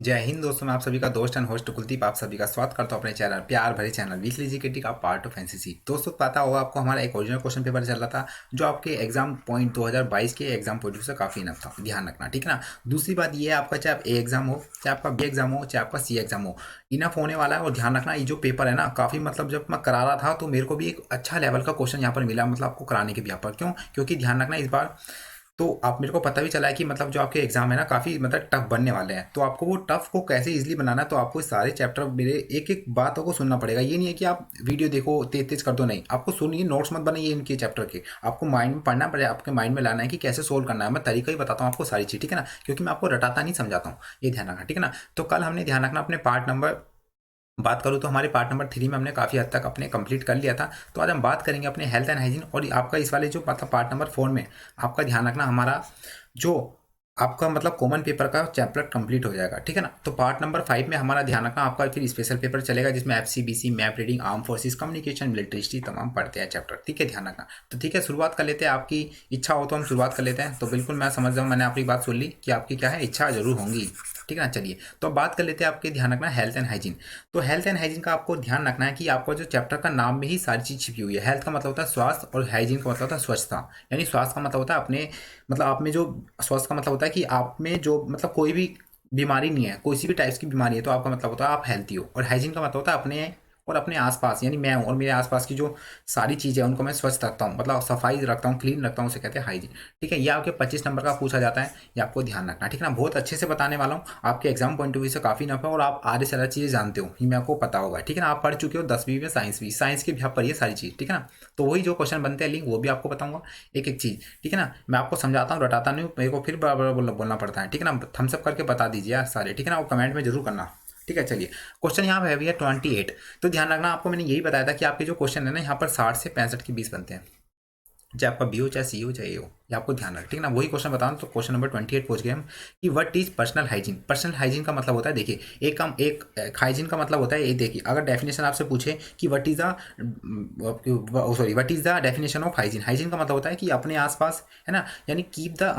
जय हिंद दोस्तों, मैं आप सभी का दोस्त एंड होस्ट कुलदीप आप सभी का स्वागत करता हूं अपने चैनल प्यार भरे चैनल वीकली जीकेटी का पार्ट ऑफ एनसीसी। दोस्तों पता होगा आपको हमारा एक ओरिजिनल क्वेश्चन पेपर चल रहा था जो आपके एग्जाम पॉइंट 2022 के एग्जाम पॉइंट से काफ़ी इनफ था, ध्यान रखना, ठीक है ना। दूसरी बात ये है, आपका चाहे आप ए एग्जाम हो, चाहे आपका बी एग्जाम हो, चाहे आपका सी एग्जाम हो, इनफ होने वाला है। और ध्यान रखना, ये जो पेपर है ना, काफ़ी मतलब जब मैं करा रहा था तो मेरे को भी एक अच्छा लेवल का क्वेश्चन यहाँ पर मिला, मतलब आपको कराने के भी यहाँ पर। क्यों? क्योंकि ध्यान रखना इस बार तो आप मेरे को पता भी चला है कि मतलब जो आपके एग्जाम है ना काफ़ी मतलब टफ बनने वाले हैं। तो आपको वो टफ को कैसे इजीली बनाना है, तो आपको सारे चैप्टर मेरे एक एक बातों को सुनना पड़ेगा। ये नहीं है कि आप वीडियो देखो तेज तेज कर दो, नहीं, आपको सुनिए, नोट्स मत बनाइए इनके चैप्टर के, आपको माइंड में पढ़ना पड़ेगा, आपके माइंड में लाना है कि कैसे सोल्व करना है। मैं तरीका ही बताता हूँ आपको सारी चीज़, ठीक है ना, क्योंकि मैं आपको रटाता नहीं समझाता हूँ, ये ध्यान रखना, ठीक है ना। तो कल हमने ध्यान रखना अपने पार्ट नंबर बात करूँ तो हमारे पार्ट नंबर 3 में हमने काफ़ी हद तक अपने कंप्लीट कर लिया था। तो आज हम बात करेंगे अपने हेल्थ एंड हाइजीन, और आपका इस वाले जो मतलब पार्ट नंबर 4 में आपका ध्यान रखना हमारा जो आपका मतलब कॉमन पेपर का चैप्टर कंप्लीट हो जाएगा, ठीक है ना। तो पार्ट नंबर 5 में हमारा ध्यान रखना आपका फिर स्पेशल पेपर चलेगा जिसमें FCBC, map reading, arm forces, communication, military history तमाम पढ़ते हैं चैप्टर, ठीक है, ध्यान रखना। तो ठीक है, शुरुआत कर लेते हैं। आपकी इच्छा हो तो हम शुरुआत कर लेते हैं। तो बिल्कुल मैं समझ रहा हूँ, मैंने आपकी बात सुन ली कि आपकी क्या है, इच्छा जरूर होंगी, ठीक है ना। चलिए, तो अब बात कर लेते हैं आपके ध्यान रखना हेल्थ एंड हाइजीन। तो हेल्थ एंड हाइजीन का आपको ध्यान रखना है कि आपका जो चैप्टर का नाम में ही सारी चीज़ छिपी हुई है। हेल्थ का मतलब होता है स्वास्थ्य और हाइजीन का मतलब होता है स्वच्छता। यानी स्वास्थ्य का मतलब होता है अपने मतलब आप में जो स्वास्थ्य का मतलब होता है कि आप में जो मतलब कोई भी बीमारी नहीं है, कोई सी भी टाइप्स की बीमारी है, तो आपका मतलब होता है आप हेल्थी हो। और हाइजीन का मतलब होता है अपने और अपने आसपास, यानी मैं हूँ और मेरे आसपास की जो सारी चीज़ें हैं उनको मैं स्वच्छ रखता हूँ, मतलब सफाई रखता हूँ, क्लीन रखता हूँ, उसे कहते हैं हाइजीन, ठीक है। ये आपके 25 नंबर का पूछा जाता है, ये आपको ध्यान रखना, ठीक है ना। बहुत अच्छे से बताने वाला हूँ, आपके एग्जाम पॉइंट ऑफ व्यू से काफ़ी नफा है और आप आधे से ज़्यादा चीज़ें जानते हो, ये मेरे को पता होगा, ठीक है ना। आप पढ़ चुके हो 10वीं में साइंस भी, साइंस की भी आप पढ़िए सारी चीज़, ठीक है ना। तो वही जो क्वेश्चन बनते हैं लिंक वो भी आपको बताऊंगा एक एक चीज़, ठीक है ना। मैं आपको समझाता हूँ, रटाता नहीं हूँ, मेरे को फिर बराबर बोलना पड़ता है, ठीक है ना। थम्सअप करके बता दीजिए यार सारे, ठीक है ना, वो कमेंट में जरूर करना, ठीक है। चलिए, क्वेश्चन यहाँ पे है भैया 28। तो ध्यान रखना, आपको मैंने यही बताया था कि आपके जो क्वेश्चन है ना यहाँ पर 60 से 65 के 20 बनते हैं, चाहे आपका बी हो चाहे सी हो चाहे ए हो, ये आपको ध्यान रखें, ठीक है ना। वही क्वेश्चन बताऊँ तो क्वेश्चन नंबर 28 पहुंच गए हम कि what is personal hygiene. Personal hygiene का मतलब होता है, देखिए, एक हाइजीन का मतलब होता है ये, देखिए, अगर डेफिनेशन आपसे पूछे कि what is the sorry what is the definition of hygiene, hygiene का मतलब होता है कि अपने आसपास, है ना, यानी keep the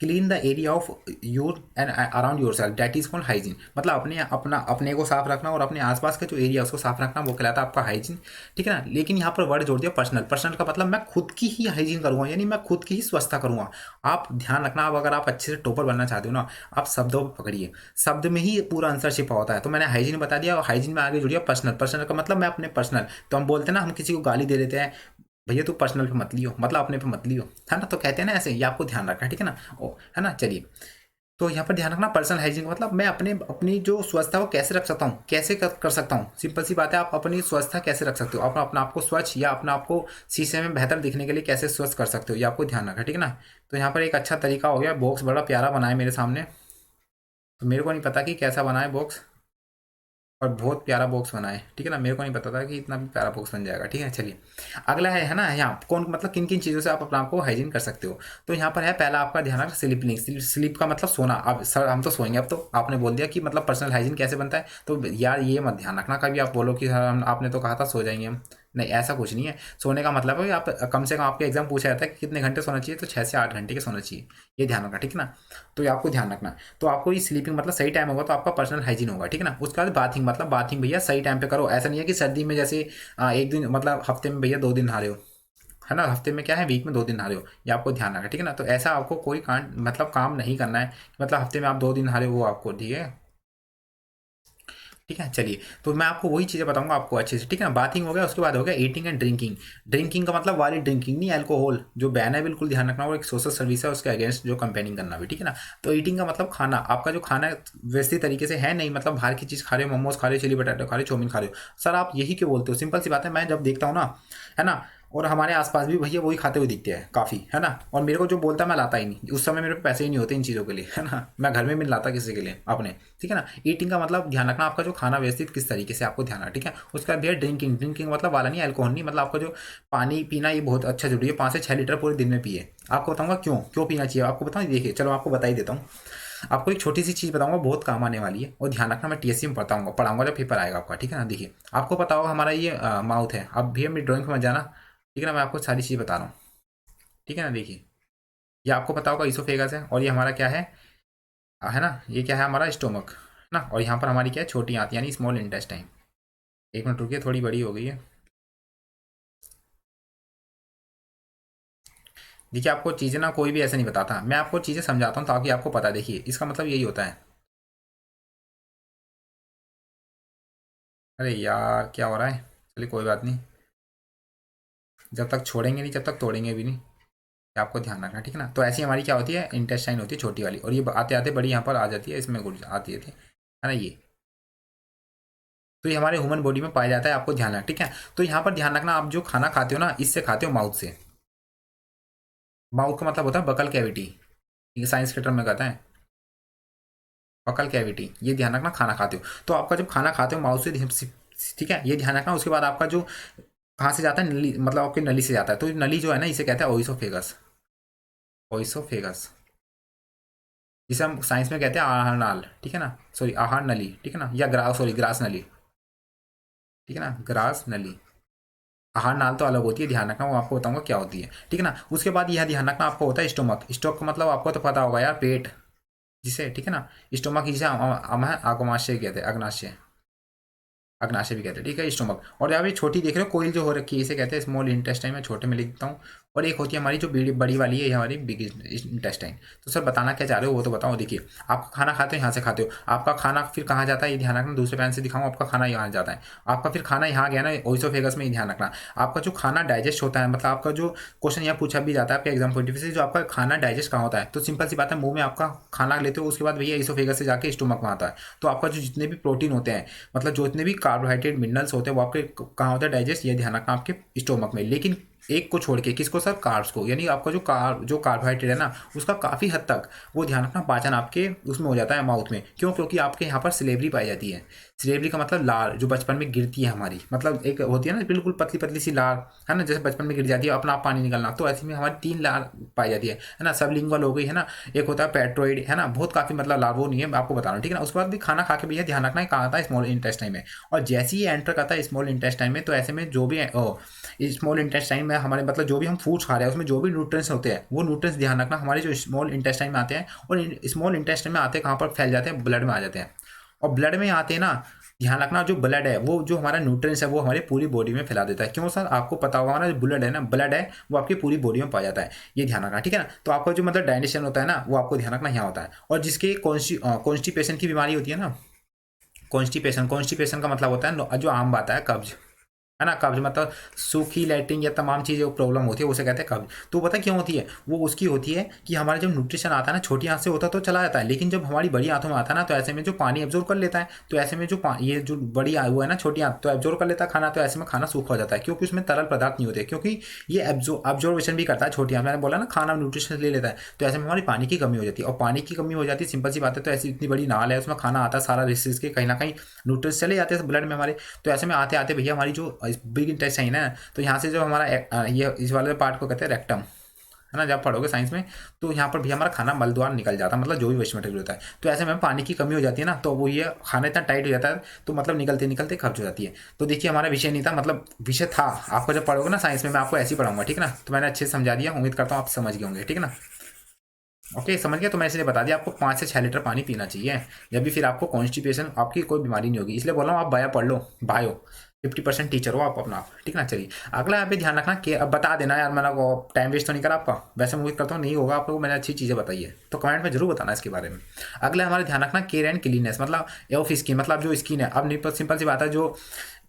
clean the area of your and around your self, that is called hygiene. मतलब अपने को साफ रखना और अपने आसपास के जो एरिया उसको साफ रखना, वो कहलाता है आपका हाइजीन, ठीक है ना। लेकिन यहाँ पर वर्ड जोड़ दिया पर्सनल। पर्सनल का मतलब मैं खुद की ही हाइजीन करूंगा, यानी मैं खुद की ही स्वच्छता करूंगा। आप ध्यान रखना, अब अगर आप अच्छे से टॉपर बनना चाहते हो ना, आप शब्दों पर पकड़िए, शब्द में ही पूरा आंसर छिपा होता है। तो मैंने हाइजीन बता दिया और हाइजीन में आगे जुड़िया पर्सनल। पर्सनल का मतलब मैं अपने पर्सनल, तो हम बोलते हैं ना, हम किसी को गाली दे देते हैं, भैया तू पर्सनल पे मत लियो, मतलब अपने पे मत लियो, है ना। तो कहते हैं ना ऐसे, ये आपको ध्यान रखना है, ठीक है ना, ओ, है ना। चलिए, तो यहाँ पर ध्यान रखना पर्सनल हाइजीन का मतलब मैं अपनी जो स्वच्छता वो कैसे रख सकता हूँ, कैसे कर सकता हूँ। सिंपल सी बात है, आप अपनी स्वच्छता कैसे रख सकते हो, अपना आप को स्वच्छ या अपना आपको शीशे में बेहतर दिखने के लिए कैसे स्वच्छ कर सकते हो, ये आपको ध्यान रखना, ठीक है ना। तो यहाँ पर एक अच्छा तरीका हो गया, बॉक्स बड़ा प्यारा बनाए मेरे सामने, तो मेरे को नहीं पता कि कैसा बनाए बॉक्स, और बहुत प्यारा बॉक्स बना है, ठीक है ना। मेरे को नहीं पता था कि इतना भी प्यारा बॉक्स बन जाएगा, ठीक है। चलिए, अगला है ना, यहाँ कौन मतलब किन किन चीज़ों से आप अपने आप को हाइजीन कर सकते हो। तो यहाँ पर है पहला आपका ध्यान रखना स्लीपिंग। स्लीप का मतलब सोना। अब सर हम तो सोएंगे, अब तो आपने बोल दिया कि मतलब पर्सनल हाइजीन कैसे बनता है, तो यार ये मत ध्यान रखना कभी आप बोलो कि सर आपने तो कहा था सो जाएंगे हम, नहीं, ऐसा कुछ नहीं है। सोने का मतलब है कि आप कम से कम, आपके एग्जाम पूछा जाता है कि कितने घंटे सोना चाहिए, तो 6 से 8 घंटे के सोना चाहिए, ये ध्यान रखना, ठीक है ना। तो ये आपको ध्यान रखना। तो आपको ये स्लीपिंग मतलब सही टाइम होगा तो आपका पर्सनल हाइजीन होगा, ठीक है ना। उसके बाद बाथिंग, मतलब बाथिंग भैया सही टाइम पे करो। ऐसा नहीं है कि सर्दी में जैसे एक दिन, मतलब हफ्ते में भैया 2 दिन नहा रहे हो, है ना, हफ्ते में क्या है, वीक में 2 दिन नहा रहे हो, ये आपको ध्यान रखना, ठीक है ना। तो ऐसा आपको कोई कांड मतलब काम नहीं करना है, मतलब हफ्ते में आप 2 दिन नहा रहे हो, वो आपको, ठीक है, ठीक है। चलिए, तो मैं आपको वही चीज़ें बताऊंगा आपको अच्छे से, ठीक है ना। बाथिंग हो गया, उसके बाद हो गया ईटिंग एंड ड्रिंकिंग। ड्रिंकिंग का मतलब वाली ड्रिंकिंग नहीं, अल्कोहल जो बैन है, बिल्कुल ध्यान रखना, और एक सोशल सर्विस है उसके अगेंस्ट जो कंपेनिंग करना भी, ठीक है ना। तो ईटिंग का मतलब खाना, आपका जो खाना है व्यवस्थित तरीके से है नहीं, मतलब बाहर की चीज़ खा रहे हो, मोमोज खा रहे हो, चिली बटाटो खा रहे हो, चाउमीन खा रहे हो, सर आप यही क्यों बोलते हो। सिंपल सी बात है, मैं जब देखता हूँ ना, है ना, और हमारे आसपास भी भैया वही खाते हुए दिखते हैं काफ़ी, है ना। और मेरे को जो बोलता है मैं लाता ही नहीं, उस समय मेरे पे पैसे ही नहीं होते इन चीज़ों के लिए, है ना, मैं घर में भी नहीं लाता किसी के लिए अपने, ठीक है ना। ईटिंग का मतलब ध्यान रखना आपका जो खाना व्यवस्थित किस तरीके से आपको ध्यान रखना, ठीक है। उसके बाद भैया ड्रिंकिंग। ड्रिंकिंग मतलब वाला नहीं, अल्कोहल नहीं, मतलब आपका जो पानी पीना ये बहुत अच्छा जरूरी है, 5 से 6 लीटर पूरे दिन में पिए। आपको बताऊंगा क्यों क्यों पीना चाहिए, आपको बताऊँ, देखिए चलो आपको बता ही देता हूँ। आपको एक छोटी सी चीज़ बताऊंगा, बहुत काम आने वाली है, और ध्यान रखना मैं टीएससी में पढ़ाऊंगा जब पेपर आएगा आपका, ठीक है ना। देखिए, आपको पता होगा हमारा ये माउथ है, अब भैया मेरी ड्राइंग में मत जाना, ठीक है ना, मैं आपको सारी चीज़ बता रहा हूँ, ठीक है ना। देखिए, ये आपको पता होगा इसोफेगस है, और ये हमारा क्या है ना, ये क्या है हमारा स्टोमक, है ना। और यहाँ पर हमारी क्या है, छोटी आंत यानी स्मॉल इंटेस्टाइन। एक मिनट रुकिए, थोड़ी बड़ी हो गई है। देखिए आपको चीज़ें ना कोई भी ऐसे नहीं बताता, मैं आपको चीज़ें समझाता हूँ ताकि आपको पता। देखिए इसका मतलब यही होता है। अरे यार क्या हो रहा है, चलिए कोई बात नहीं। जब तक छोड़ेंगे नहीं, जब तक तोड़ेंगे भी नहीं, ये आपको ध्यान रखना, ठीक है ना। तो ऐसी हमारी क्या होती है, इंटेस्टाइन होती है छोटी वाली, और ये आते आते बड़ी यहाँ पर आ जाती है, इसमें घुस आती है ना ये। तो ये हमारे ह्यूमन बॉडी में पाया जाता है, आपको ध्यान रखना, ठीक है। तो यहाँ पर ध्यान रखना, आप जो खाना खाते हो ना, इससे खाते हो माउथ से। माउथ का मतलब होता है बकल कैविटी, ये साइंस के टर्म में कहता है बकल कैविटी। ये ध्यान रखना खाना खाते हो, तो आपका जब खाना खाते हो माउथ से, ठीक है, ये ध्यान रखना। उसके बाद आपका जो कहाँ से जाता है, नली, मतलब आपकी नली से जाता है। तो नली जो है ना, इसे कहते हैं ओइसोफेगस। ओइसोफेगस, जिसे हम साइंस में कहते हैं आहार नाल, ठीक है ना, सॉरी आहार नली, ठीक है ना, या ग्रास, सॉरी ग्रास नली, ठीक है ना, ग्रास नली। आहार नाल तो अलग होती है, ध्यान रखना, वो आपको बताऊंगा क्या होती है, ठीक है ना। उसके बाद यह ध्यान रखना आपको होता है स्टोमक। स्टोमक का मतलब आपको तो पता होगा यार, पेट, जिसे, ठीक है ना, स्टोमक जिसे हम आगमाशय कहते हैं, अग्नाशय, अग्नाशय भी कहते हैं, ठीक है, स्टोमक। और यहाँ पे छोटी देख रहे हो कोइल जो हो रखी है, इसे कहते हैं स्मॉल इंटेस्टाइन, में छोटे में लिख देता हूँ। और एक होती है हमारी जो बड़ी बड़ी वाली है, ये हमारी बिग इंटेस्टाइन। तो सर बताना क्या चाह रहे हो वो तो बताओ। देखिए आप खाना खाते हो, यहाँ से खाते हो, आपका खाना फिर कहाँ जाता है, ये ध्यान रखना। दूसरे पैन से दिखाऊँ, आपका खाना यहाँ जाता है, आपका फिर खाना यहाँ गया ना ओइसोफेगस में, ये ध्यान रखना। आपका जो खाना डाइजेस्ट होता है, मतलब आपका जो क्वेश्चन यहाँ पूछा भी जाता है आपके एग्जाम पॉइंट ऑफ व्यू से, जो आपका खाना डाइजेस्ट कहाँ होता है, तो सिंपल सी बात है, मुंह में आपका खाना लेते हो, उसके बाद भैया ओइसोफेगस से जाके स्टोमक में आता है। तो आपका जो जितने भी प्रोटीन होते हैं, मतलब जो जितने भी कार्बोहाइड्रेट मिनरल्स होते हैं, वो आपके कहाँ होता है डाइजेस्ट, ये ध्यान रखना, आपके स्टोमक में। लेकिन एक को छोड़ के, किसको सर, कार्ब्स को, यानी आपका जो कार्बोहाइड्रेट है ना, उसका काफ़ी हद तक वो ध्यान रखना पाचन आपके उसमें हो जाता है माउथ में। क्यों, क्योंकि आपके यहाँ पर सिलेवरी पाई जाती है। सिलेवरी का मतलब लार, जो बचपन में गिरती है हमारी, मतलब एक होती है ना बिल्कुल पतली पतली सी लार, है ना, जैसे बचपन में गिर जाती है अपना आप पानी निकलना, तो ऐसे में हमारी 3 लार पाई जाती है ना। सबलिंगुअल हो गई, है ना, एक होता है पेट्रोइड, है ना, बहुत काफ़ी मतलब लार, वो नहीं है, मैं आपको बता रहा हूँ, ठीक है ना। उसके बाद भी खाना खा के भी ये ध्यान रखना है कहाँ आता है, स्मॉल इंटेस्टाइन में। और जैसे ही एंटर करता है स्मॉल इंटेस्टाइन में, तो ऐसे में जो भी स्मॉल इंटेस्टाइन में हमारे, मतलब जो भी हम फूड्स खा रहे हैं उसमें जो भी न्यूट्रिएंट्स होते हैं, वो न्यूट्रिएंट्स ध्यान रखना हमारे जो स्मॉल इंटेस्टाइन में आते हैं। और स्मॉल इंटेस्टाइन में आते हैं कहाँ पर फैल जाते हैं, ब्लड में आ जाते हैं। और ब्लड में आते हैं ना, ध्यान रखना, जो ब्लड है वो जो हमारा न्यूट्रिएंट्स है वो हमारी पूरी बॉडी में फैला देता है। क्यों सर, आपको पता होगा, हमारा जो ब्लड है ना, ब्लड है वो आपकी पूरी बॉडी में पाया जाता है, ये ध्यान रखना, ठीक है ना। तो आपका जो मतलब डाइजेशन होता है ना, वो आपको ध्यान रखना यहाँ होता है। और जिसके कॉन्स्टिपेशन की बीमारी होती है ना, कॉन्स्टिपेशन, कॉन्स्टिपेशन का मतलब होता है जो आम बात है कब्ज, है ना। कब्ज मतलब सूखी लैट्रिन या तमाम चीज़ें प्रॉब्लम होती है, उसे कहते हैं कब्ज। तो पता क्यों होती है, वो उसकी होती है कि हमारा जब न्यूट्रिशन आता है ना, छोटी आंत से होता तो चला जाता है, लेकिन जब हमारी बड़ी आंतों में आता है ना, तो ऐसे में जो पानी एब्जॉर्व कर लेता है, तो ऐसे में जो ये जो बड़ी वो है ना छोटी आंत, तो एब्जॉर्व कर लेता है खाना, तो ऐसे में खाना सूखा हो जाता है, क्योंकि उसमें तरल पदार्थ नहीं होते, क्योंकि ये एब्जॉर्वेशन भी करता है छोटी आंत, मैंने बोला ना खाना न्यूट्रिशन ले लेता है। तो ऐसे में हमारी पानी की कमी हो जाती है, और पानी की कमी हो जाती है, सिंपल सी बात है। तो ऐसी इतनी बड़ी नाल है, उसमें खाना आता है सारा, रिसर्च के कहीं ना कहीं न्यूट्रिएंट्स चले जाते हैं ब्लड में हमारे। तो ऐसे में आते आते भैया हमारी जो बिग इंटेस्टाइन है, तो यहाँ से जो हमारा ये इस वाले पार्ट को कहते हैं रेक्टम, है ना, जब पढ़ोगे साइंस में, तो यहाँ पर भी हमारा खाना मलद्वार निकल जाता है, मतलब जो भी वेस्ट मटेरियल होता है। तो ऐसे में पानी की कमी हो जाती है ना, तो वो ये खाना इतना टाइट हो जाता है, तो मतलब निकलते निकलते खर्च हो जाती है। तो देखिए हमारा विषय नहीं था, मतलब विषय था, आपको जब पढ़ोगे ना साइंस में, मैं आपको ऐसे ही पढ़ाऊंगा, ठीक है ना। तो मैंने अच्छे से समझा दिया, उम्मीद करता हूँ आप समझ गए होंगे, ठीक है ना। ओके समझ गया। तो मैं इसलिए बता दिया आपको 5 से 6 लीटर पानी पीना चाहिए, जब भी फिर आपको कॉन्स्टिपेशन, आपकी कोई बीमारी नहीं होगी। इसलिए बोल रहा हूँ आप बायो पढ़ लो, बायो 50% टीचर हो आप अपना, ठीक ना। चलिए अगला यहाँ पे ध्यान रखना कि अब बता देना यार, मैंने टाइम वेस्ट तो नहीं करा आपका, वैसे मैं उम्मीद करता हूँ नहीं होगा आप लोगों को, मैंने अच्छी चीज़ें बताई है, तो कमेंट में जरूर बताना इसके बारे में। अगला हमारे ध्यान रखना केयर एंड क्लीननेस, मतलब ऑफ स्किन, मतलब जो स्किन है, अब नहीं सिंपल सी बात है, जो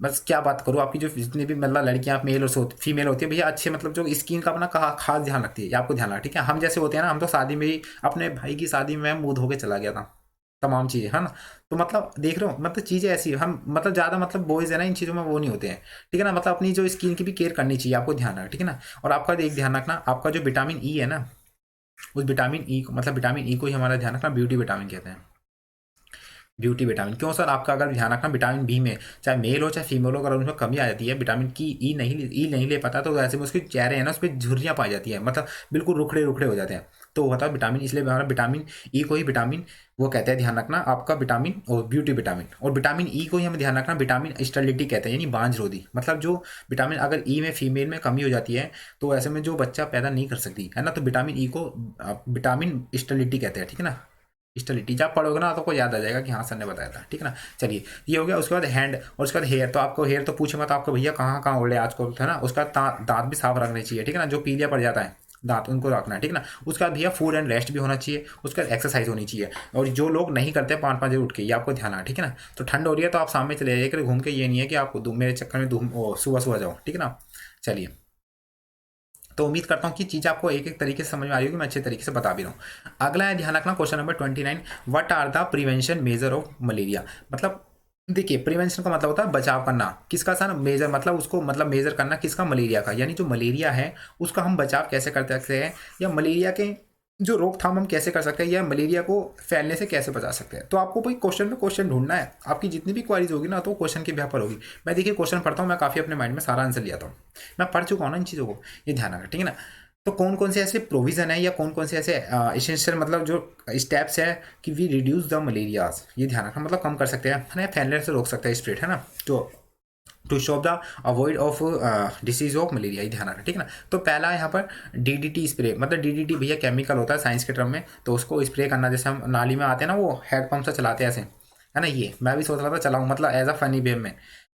बस क्या बात करूँ, आपकी जो जितनी भी मतलब लड़कियां मेल और फीमेल होती है भैया, अच्छे मतलब जो स्किन का अपना खास ध्यान रखती है, ये आपको ध्यान रखना, ठीक है। हम जैसे होते हैं ना, हम तो शादी में ही, अपने भाई की शादी में मुंह धो के चला गया था, तमाम चीज़ें, है ना। तो मतलब देख रहे हो, मतलब चीज़ें ऐसी हम मतलब ज़्यादा मतलब बॉयज़ है ना, इन चीज़ों में वो नहीं होते हैं, ठीक है ना। मतलब अपनी जो स्किन की भी केयर करनी चाहिए, आपको ध्यान रखना, ठीक है ना। और आपका एक ध्यान रखना, आपका जो विटामिन ई है ना, उस विटामिन ई को, मतलब विटामिन ई को ही हमारा ध्यान रखना ब्यूटी विटामिन कहते हैं, ब्यूटी विटामिन। क्यों सर, आपका अगर ध्यान रखना विटामिन बी में, चाहे मेल हो चाहे फीमेल हो, अगर उनमें कमी आ जाती है, विटामिन की ई नहीं ले पाता, तो ऐसे में उसके चेहरे हैं ना, उस पर झुर्रियाँ पाई जाती है, मतलब बिल्कुल रुखड़े रुखड़े हो जाते हैं। तो वो होता है विटामिन, इसलिए हमारा विटामिन ई को ही विटामिन वो कहते हैं, ध्यान रखना आपका विटामिन और ब्यूटी विटामिन। और विटामिन ई को ही हमें ध्यान रखना विटामिन स्टर्लिटी कहते हैं, यानी बांझ रोधी, मतलब जो विटामिन अगर ई में फीमेल में कमी हो जाती है, तो ऐसे में जो बच्चा पैदा नहीं कर सकती है ना, तो विटामिन ई को विटामिन स्टर्लिटी कहते हैं, ठीक है ना। स्टेबिलिटी जब पढ़ोगे ना तो आपको याद आ जाएगा कि हाँ सर ने बताया था, ठीक है ना। चलिए ये हो गया। उसके बाद हैंड और उसके बाद हेयर। तो आपको हेयर तो पूछे मत आपको भैया कहाँ कहाँ ओल्ड एज को है ना। उसका दांत भी साफ रखने चाहिए, ठीक है ना, जो पीलिया पड़ जाता है दांत उनको रखना है, ठीक है ना। उसके बाद भैया फूड एंड रेस्ट भी होना चाहिए, उसके बाद एक्सरसाइज होनी चाहिए। और जो लोग नहीं करते 5-5 बजे उठ के, ये आपको ध्यान है, ठीक है ना। तो ठंड हो रही है तो आप सामने चले जाइए, घूम के, ये नहीं है कि आप मेरे चक्कर में सुबह सुबह जाओ, ठीक है ना। चलिए तो उम्मीद करता हूँ कि चीज़ आपको एक एक तरीके से समझ में आ रही होगी, मैं अच्छे तरीके से बता भी रहा हूँ। अगला है, ध्यान रखना, question number 29, what are the prevention measure of malaria. मतलब देखिए प्रिवेंशन का मतलब होता है बचाव करना, किसका सर, मेजर मतलब उसको मतलब मेजर करना किसका, मलेरिया का। यानी जो मलेरिया है उसका हम बचाव कैसे कर सकते हैं, या मलेरिया के जो रोकथाम हम कैसे कर सकते हैं, या मलेरिया को फैलने से कैसे बचा सकते हैं। तो आपको कोई क्वेश्चन में क्वेश्चन ढूंढना है, आपकी जितनी भी क्वारीज होगी ना तो क्वेश्चन के बेहतर होगी। मैं देखिए क्वेश्चन पढ़ता हूँ, मैं काफ़ी अपने माइंड में सारा आंसर लिया था, मैं पढ़ चुका हूँ ना इन चीज़ों को, ये ध्यान रखना, ठीक है ना। तो कौन कौन से ऐसे प्रोविज़न है या कौन कौन से ऐसे एसेंशियल मतलब जो स्टेप्स है कि वी रिड्यूस द मलेरियाज, ये ध्यान रखना, मतलब कम कर सकते हैं, है ना, फैलने से रोक सकते हैं स्प्रेड, है ना। तो to stop the avoid of disease of malaria, ये ध्यान रखना, ठीक है ना। तो पहला यहाँ पर डीडीटी स्प्रे, मतलब डीडीटी भैया केमिकल होता है साइंस के टर्म में, तो उसको स्प्रे करना, जैसे हम नाली में आते हैं ना वो हैंड पंप से चलाते हैं ऐसे, है ना। ये मैं भी सोच रहा था चलाऊँ, मतलब एज अ फनी वे में,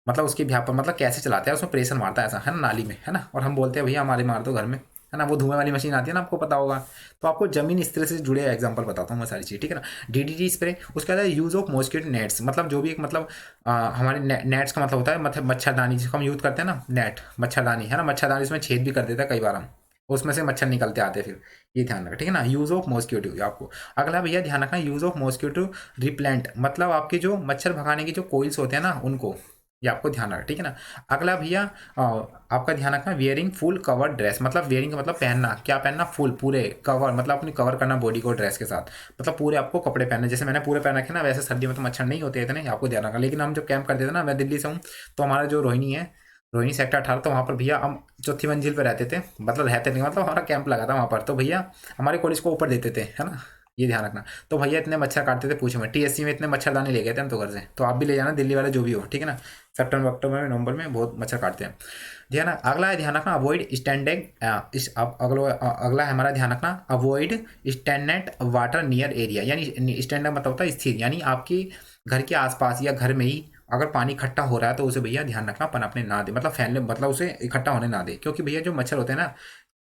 मतलब उसके भी पर मतलब कैसे चलाते हैं, उसमें प्रेशर मारता है ऐसा, है ना, नाली में, है ना। और हम बोलते हैं भैया हमारे मार दो घर में, है ना, वो धुएं वाली मशीन आती है ना, आपको पता होगा। तो आपको जमीन इस तरह से जुड़े एग्जांपल बताता हूँ मैं सारी चीज़, ठीक है ना। डीडीटी स्प्रे, उसके बाद यूज़ ऑफ मॉस्किटो नेट्स, मतलब जो भी एक मतलब हमारे नेट्स का मतलब होता है मतलब मच्छरदानी, जिसको हम यूज़ करते हैं ना, नेट मच्छरदानी, है ना, मच्छरदानी उसमें छेद भी कर देता है कई बार हम, उसमें से मच्छर निकलते आते हैं फिर, ये ध्यान रखना, ठीक है ना। यूज़ ऑफ मॉस्किटो आपको। अगला भैया ध्यान रखना, यूज़ ऑफ मॉस्किटो रिप्लेंट, मतलब आपके जो मच्छर भगाने के जो कोइल्स होते हैं ना उनको, ये आपको ध्यान रखना, ठीक है ना। अगला भैया आपका ध्यान रखना, वियरिंग फुल कवर ड्रेस, मतलब वियरिंग का मतलब पहनना, क्या पहनना, फुल पूरे कवर, मतलब अपनी कवर करना बॉडी को ड्रेस के साथ, मतलब पूरे आपको कपड़े पहनने, जैसे मैंने पूरे पहन रखे ना, वैसे सर्दियों में तो मच्छर नहीं होते इतने, आपको ध्यान रखना। लेकिन हम जब कैंप करते थे ना, मैं दिल्ली से हूँ, तो हमारा जो रोहिणी है, रोहिणी सेक्टर 18, तो वहाँ पर भैया हम चौथी मंजिल पर रहते थे, मतलब रहते नहीं, मतलब हमारा कैंप लगा था वहाँ पर, तो भैया हमारे कॉलेज को ऊपर देते थे, है ना, ये ध्यान रखना। तो भैया इतने मच्छर काटते थे पूछो मत, टीएससी में इतने मच्छरदानी ले गए थे हम तो घर से, तो आप भी ले जाना दिल्ली वाले जो भी हो, ठीक है ना। सितंबर अक्टूबर में नवंबर में बहुत मच्छर काटते हैं। ध्यान अगला है, ध्यान रखना, अवॉइड स्टैंडिंग अगला है हमारा, ध्यान रखना, avoid standard water near area, यानी स्टैंडर्ड मतलब होता है स्थिर, यानी आपके घर के आसपास या घर में ही अगर पानी इकट्ठा हो रहा है तो उसे भैया ध्यान रखना पनपने ना दे, मतलब फैलने, मतलब उसे इकट्ठा होने ना दे, क्योंकि भैया जो मच्छर होते हैं ना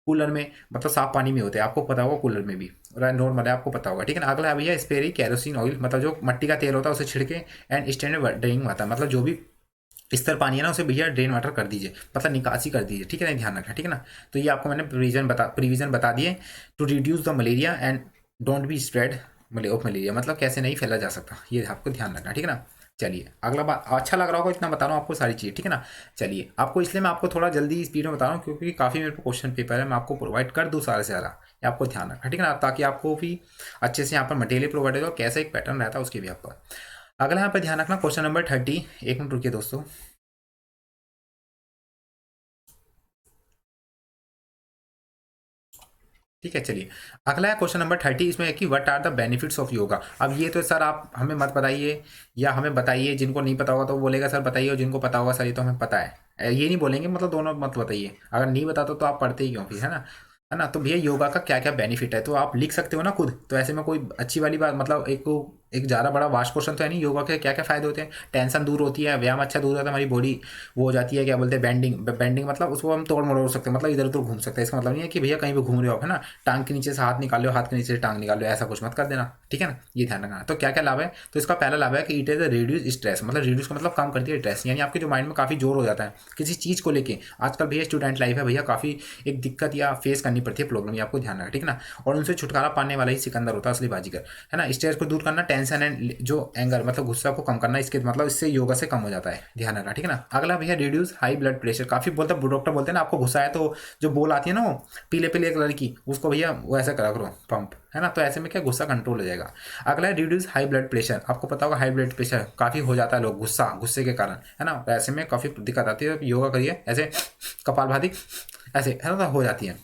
कूलर में, मतलब साफ पानी में होते हैं, आपको पता होगा, कूलर में भी नॉर्मल है, आपको पता होगा, ठीक है ना। अगला है भैया स्प्रे कैरोसिन ऑयल, मतलब जो मट्टी का तेल होता है उसे छिड़के, एंड स्टैंडर्ड ड्रेनिंग वाटर, मतलब जो भी स्तर पानी है ना उसे भैया ड्रेन वाटर कर दीजिए, मतलब निकासी कर दीजिए, ठीक है ना, ध्यान रखना, ठीक है ना। तो ये आपको मैंने प्रिविजन बता दिए to reduce the malaria and don't be spread of malaria, मतलब कैसे नहीं फैला जा सकता, ये आपको ध्यान रखना, ठीक है ना। चलिए अगला बात, अच्छा लग रहा होगा इतना बता रहा हूँ आपको सारी चीज़, ठीक है ना। चलिए आपको इसलिए मैं आपको थोड़ा जल्दी स्पीड में बता रहा हूँ क्योंकि काफ़ी मेरे को क्वेश्चन पेपर है, मैं आपको प्रोवाइड कर दूँ सारे से सारा, ये आपको ध्यान रखना, ठीक है ना, ताकि आपको भी अच्छे से यहाँ पर मटेरियल प्रोवाइड हो, कैसा एक पैटर्न रहता है उसके भी आपका। अगला यहाँ पर ध्यान रखना, क्वेश्चन नंबर 30, एक मिनट रुकिए दोस्तों। ठीक है चलिए, अगला है क्वेश्चन नंबर 30, इसमें है कि what are the benefits of yoga. अब ये तो सर आप हमें मत बताइए, या हमें बताइए, जिनको नहीं पता होगा तो वो बोलेगा सर बताइए, और जिनको पता होगा सर ये तो हमें पता है, ये नहीं बोलेंगे, मतलब दोनों मत बताइए, अगर नहीं बताते तो आप पढ़ते ही क्यों फिर, है ना। तो भैया योगा का क्या क्या बेनिफिट है तो आप लिख सकते हो ना खुद, तो ऐसे में कोई अच्छी वाली बात, मतलब एक ज़्यादा बड़ा वास्ट क्वेश्चन तो है नहीं, योगा के क्या क्या फायदे होते हैं, टेंशन दूर होती है, व्यायाम अच्छा दूर होता है, हमारी बॉडी वो हो जाती है, क्या बोलते हैं, बेंडिंग मतलब उसको हम तोड़ मरोड़ सकते हैं, मतलब इधर उधर घूम सकते हैं, इसका मतलब नहीं है कि भैया कहीं भी घूम रहे हो, है ना, टांग के नीचे से हाथ निकाल लो, हाथ के नीचे से टांग निकाल लो, ऐसा कुछ मत कर देना, ठीक है ना, ये ध्यान रखना। तो क्या क्या लाभ है, तो इसका पहला लाभ है कि इट इज रिड्यूस स्ट्रेस, मतलब रिड्यूस का मतलब कम करती है स्ट्रेस, यानी आपके जो माइंड में काफ़ी जोर हो जाता है किसी चीज़ को लेके, आजकल भैया स्टूडेंट लाइफ है भैया, काफ़ी एक दिक्कत या फेस करनी पड़ती है प्रॉब्लम, ये आपको ध्यान रखना, ठीक है ना। और उनसे छुटकारा पाने वाला ही सिकंदर होता है असली बाजीगर, है ना। स्ट्रेस को दूर करना, टेंशन एंड जो एंगर मतलब गुस्सा को कम करना, इसके मतलब इससे योगा से कम हो जाता है, ध्यान रखना, ठीक है ना। अगला भैया रिड्यूस हाई ब्लड प्रेशर, काफ़ी बोलते डॉक्टर बोलते हैं ना, आपको गुस्सा है तो जो बोल आती है ना वो पीले पीले कलर की, उसको भैया वो ऐसा करा करो पंप, है ना, तो ऐसे में क्या गुस्सा कंट्रोल हो जाएगा। अगला है रिड्यूस हाई ब्लड प्रेशर, आपको पता होगा हाई ब्लड प्रेशर काफ़ी हो जाता है लोग गुस्से के कारण, है ना, तो ऐसे में काफ़ी दिक्कत आती है, योगा करिए ऐसे कपालभाति ऐसे, है ना, हो जाती है,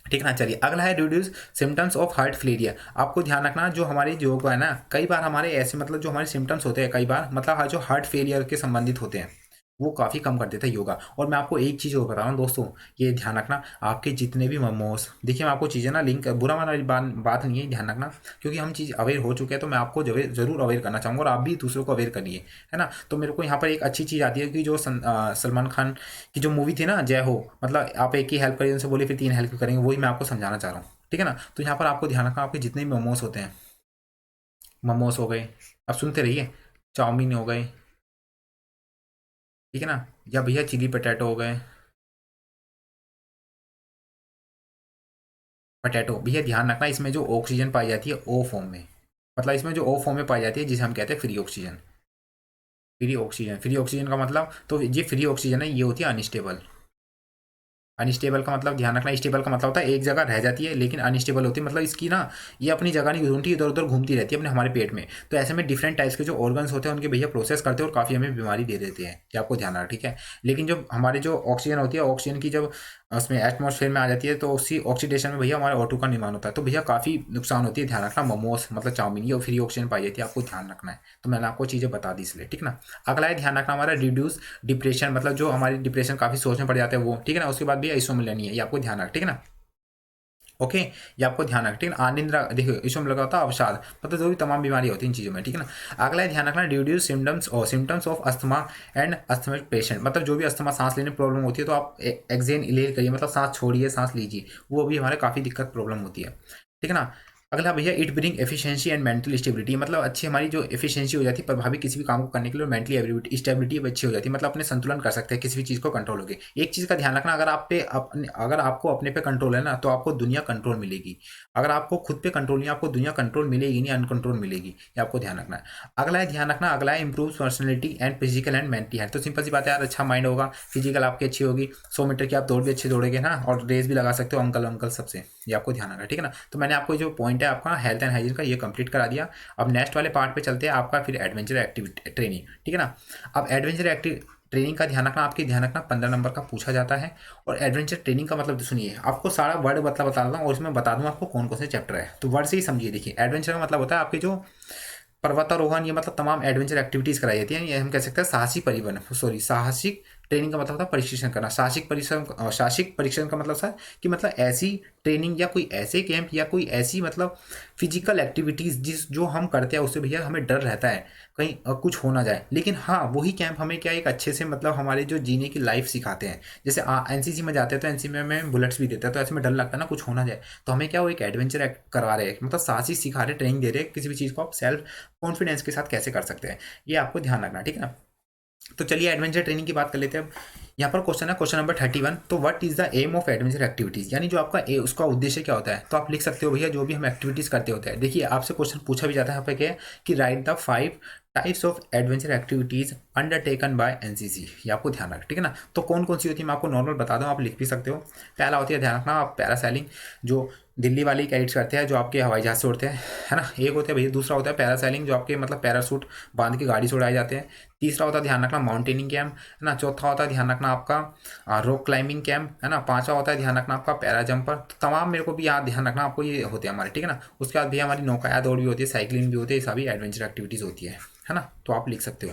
ठीक है ना। चलिए अगला है reduce symptoms of heart failure, आपको ध्यान रखना जो हमारी जो है ना, कई बार हमारे ऐसे मतलब जो हमारे सिम्टम्स होते हैं कई बार मतलब जो हार्ट फेलियर के संबंधित होते हैं, वो काफ़ी कम कर देता है योगा। और मैं आपको एक चीज़ और बता रहा हूँ दोस्तों, ये ध्यान रखना, आपके जितने भी मोमोज, देखिए मैं आपको चीज़ें ना लिंक, बुरा माना वाली बात नहीं है, ध्यान रखना, क्योंकि हम चीज़ अवेयर हो चुके हैं, तो मैं आपको जरूर अवेयर करना चाहूँगा, और आप भी दूसरों को अवेयर करिए, है ना। तो मेरे को यहाँ पर एक अच्छी चीज़ आती है कि जो सलमान खान की जो मूवी थी ना, जय हो, मतलब आप एक ही हेल्प करिए उनसे बोले, फिर 3 हेल्प करेंगे, वही मैं आपको समझाना चाह रहा हूँ, ठीक है ना। तो यहाँ पर आपको ध्यान रखना, आपके जितने भी मोमोज होते हैं, मोमोज हो गए, अब सुनते रहिए, चाउमीन हो गए, ठीक है ना, या भैया चिली पटेटो हो गए, पटेटो, भैया ध्यान रखना, इसमें जो ऑक्सीजन पाई जाती है ओ फॉर्म में, मतलब इसमें जो ओ फॉर्म में पाई जाती है, जिसे हम कहते हैं फ्री ऑक्सीजन। फ्री ऑक्सीजन का मतलब, तो ये फ्री ऑक्सीजन है, ये होती है अनस्टेबल। अनस्टेबल का मतलब ध्यान रखना, स्टेबल का मतलब होता है एक जगह रह जाती है, लेकिन अनस्टेबल होती है मतलब इसकी ना, ये अपनी जगह नहीं घूमती, इधर उधर घूमती रहती है अपने हमारे पेट में। तो ऐसे में डिफरेंट टाइप्स के जो ऑर्गन्स होते हैं उनके भैया प्रोसेस करते हैं और काफ़ी हमें बीमारी दे देते हैं, ये आपको ध्यान रखना, ठीक है। लेकिन जब हमारे जो ऑक्सीजन होती है, ऑक्सीजन की जब उसमें एटमॉस्फेयर में आ जाती है, तो उसी ऑक्सीडेशन में भैया हमारे O2 का निर्माण होता है, तो भैया काफ़ी नुकसान होती है, ध्यान रखना। मोमोज मतलब चाउमीन, ये फ्री ऑक्सीजन पाई जाती है, आपको ध्यान रखना है। तो मैंने आपको चीज़ें बता दी इसलिए, ठीक ना। अगला है ध्यान रखना हमारा रिड्यूस डिप्रेशन, मतलब जो हमारी डिप्रेशन काफ़ी सोच में पड़ जाते हैं वो, ठीक है ना। उसके बाद भी इसोमिलिया है, ये आपको ध्यान रख, ठीक है ना। ओके, ये आपको ध्यान रख, ठीक है। अनिद्रा, देखो इसमें लगा होता है अवसाद, मतलब जो भी तमाम बीमारी होती है इन चीज़ों में, ठीक है ना। अगला है ध्यान रखना reduce symptoms of asthma and asthmatic patient, मतलब जो भी अस्थमा सांस लेने प्रॉब्लम होती है, तो आप एक्सेन इलेल करिए, मतलब सांस छोड़िए सांस लीजिए, वो भी हमारे काफ़ी दिक्कत प्रॉब्लम होती है, ठीक है ना। अगला भैया it bring efficiency and mental stability, मतलब अच्छी हमारी जो एफिशिएंसी हो जाती है प्रभावी किसी भी काम को करने के लिए, और मेंटली स्टेबिलिटी भी अच्छी हो जाती है, मतलब अपने संतुलन कर सकते हैं, किसी भी चीज़ को कंट्रोल होगी। एक चीज़ का ध्यान रखना, अगर आपको अपने पे कंट्रोल है ना, तो आपको दुनिया कंट्रोल मिलेगी। अगर आपको खुद पे कंट्रोल नहीं, आपको दुनिया कंट्रोल मिलेगी नहीं, अनकंट्रोल मिलेगी, ये आपको ध्यान रखना है। अगला है ध्यान रखना, अगला है improve personality and physical and mental health. तो सिंपल सी बात है यार, अच्छा माइंड होगा, फिजिकल आपकी अच्छी होगी, 100 मीटर की आप दौड़ भी अच्छी दौड़ेगे ना, और रेस भी लगा सकते हो अंकल अंकल सबसे, ये आपको ध्यान रखना, ठीक है ना। तो मैंने आपको जो पॉइंट है आपका हेल्थ एंड हाइजीन का, ये कंप्लीट करा दिया। अब नेक्स्ट वाले पार्ट पे चलते हैं, आपका फिर एडवेंचर एक्टिविटी ट्रेनिंग, ठीक है ना। अब एडवेंचर एक्टिव ट्रेनिंग का ध्यान रखना, आपके ध्यान रखना 15 नंबर का पूछा जाता है। और एडवेंचर ट्रेनिंग का मतलब सुनिए, आपको सारा वर्ड मतलब बता देता हूँ, और इसमें बता दूँ आपको कौन कौन से चैप्टर है, तो वर्ड से ही समझिए। देखिए एडवेंचर का मतलब होता है आपके जो पर्वतारोहण, ये मतलब तमाम एडवेंचर एक्टिविटीज़ कराई जाती हैं, ये हम कह सकते हैं साहसी परिवहन, सॉरी साहसिक ट्रेनिंग का मतलब होता है परीक्षण करना। साहसिक परीक्षण का मतलब सर कि मतलब ऐसी ट्रेनिंग या कोई ऐसे कैंप या कोई ऐसी मतलब फिजिकल एक्टिविटीज़ जो हम करते हैं, उससे भैया हमें डर रहता है कहीं कुछ हो ना जाए, लेकिन हाँ वही कैंप हमें क्या एक अच्छे से मतलब हमारे जो जीने की लाइफ सिखाते हैं। जैसे एनसीसी में जाते हैं तो एनसीसी में बुलेट्स भी देते हैं, तो ऐसे में डर लगता है ना कुछ होना जाए, तो हमें क्या वो एक एडवेंचर करवा रहे हैं, मतलब साहसी सिखा रहे, ट्रेनिंग दे रहे हैं, किसी भी चीज़ को आप सेल्फ कॉन्फिडेंस के साथ कैसे कर सकते हैं, ये आपको ध्यान रखना, ठीक है ना। तो चलिए एडवेंचर ट्रेनिंग की बात कर लेते हैं अब। यहाँ पर क्वेश्चन है क्वेश्चन नंबर 31, तो what is the aim of adventure activities, यानी जो आपका उसका उद्देश्य क्या होता है, तो आप लिख सकते हो भैया जो भी हम एक्टिविटीज़ करते होते हैं। देखिए आपसे क्वेश्चन पूछा भी जाता है यहाँ पे क्या है कि write the 5 types of adventure activities undertaken by NCC, ये आपको ध्यान रख, ठीक है ना। तो कौन कौन सी होती है मैं आपको नॉर्मल बता दूँ, आप लिख भी सकते हो। पहला होती है ध्यान रखना आप पैरासेलिंग, जो दिल्ली वाली कैडेट्स करते हैं, जो आपके हवाई जहाज से उड़ते हैं, है ना, एक होता है भैया। दूसरा होता है पैरासेलिंग, जो आपके मतलब पैरासूट बांध के गाड़ी से उड़ाए जाते हैं। तीसरा होता है ध्यान रखना माउंटेनिंग कैंप, है ना। चौथा होता है ध्यान रखना आपका रॉक क्लाइंबिंग कैंप, है ना। पांचवा होता है ध्यान रखना आपका पैरा जंपर। तो तमाम मेरे को भी याद ध्यान रखना आपको ये होते हैं हमारे, ठीक है ना। उसके बाद भी हमारी नौकाया दौड़ भी होती है, साइकिलिंग भी होती है, ये सभी एडवेंचर एक्टिविटीज़ होती है ना। तो आप लिख सकते हो,